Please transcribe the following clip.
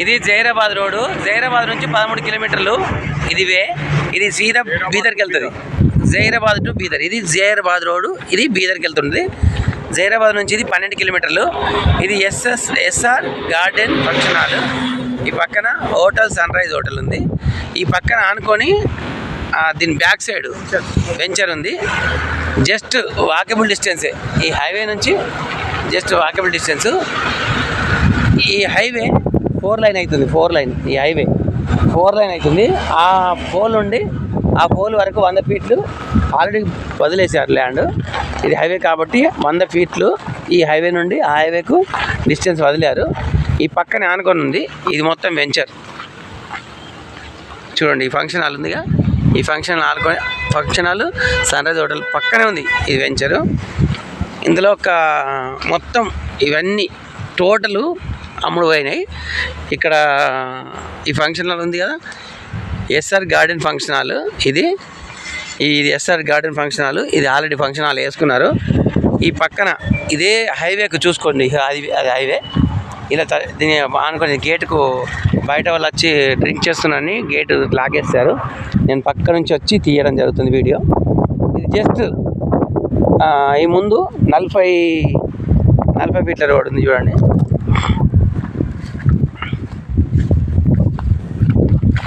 ఇది జైరాబాద్ రోడ్డు. జైరాబాద్ నుంచి 13 కిలోమీటర్లు ఇది ఇది సీదా బీదర్కి వెళ్తుంది. జైరాబాద్ టు బీదర్. ఇది జైరాబాద్ రోడ్డు, ఇది బీదర్కి వెళ్తుంది. జైరాబాద్ నుంచి ఇది 12 కిలోమీటర్లు. ఇది ఎస్ఆర్ గార్డెన్ ఫంక్షన్ హాల్. ఈ పక్కన హోటల్ సన్ రైజ్ హోటల్ ఉంది. ఈ పక్కన ఆనుకొని దీని బ్యాక్ సైడ్ వెంచర్ ఉంది. జస్ట్ వాకబుల్ డిస్టెన్సే ఈ హైవే నుంచి, జస్ట్ వాకబుల్ డిస్టెన్స్. ఈ హైవే 4 లైన్ అవుతుంది. 4 లైన్ ఈ హైవే 4 లైన్ అవుతుంది. ఆ పోల్ నుండి ఆ పోల్ వరకు 100 ఫీట్లు ఆల్రెడీ వదిలేశారు ల్యాండ్. ఇది హైవే కాబట్టి 100 ఫీట్లు ఈ హైవే నుండి ఆ హైవేకు డిస్టెన్స్ వదిలారు. ఈ పక్కనే ఆనుకొని ఉంది. ఇది మొత్తం వెంచర్. చూడండి, ఈ ఫంక్షన్ హాల్ ఉందిగా, ఈ function hall sunrise hotel పక్కనే ఉంది. ఇది వెంచరు. ఇందులో ఒక మొత్తం ఇవన్నీ టోటలు అమ్ముడు పోయినాయి. ఇక్కడ ఈ ఫంక్షన్ హాల్ ఉంది కదా, ఎస్ఆర్ గార్డెన్ ఫంక్షన్ హాల్. ఇది ఎస్ఆర్ గార్డెన్ ఫంక్షన్ హాల్. ఇది ఆల్రెడీ ఫంక్షన్ హాల్ వేసుకున్నారు. ఈ పక్కన ఇదే హైవేకు చూసుకోండి, అది హైవే. ఇలా దీని అనుకుని గేటుకు బయట వాళ్ళు వచ్చి డ్రింక్ చేస్తున్నారని గేటు లాగేస్తారు. నేను పక్క నుంచి వచ్చి తీయడం జరుగుతుంది వీడియో. ఇది జస్ట్ ఈ ముందు 40 ఫీట్ల రోడ్ ఉంది చూడండి.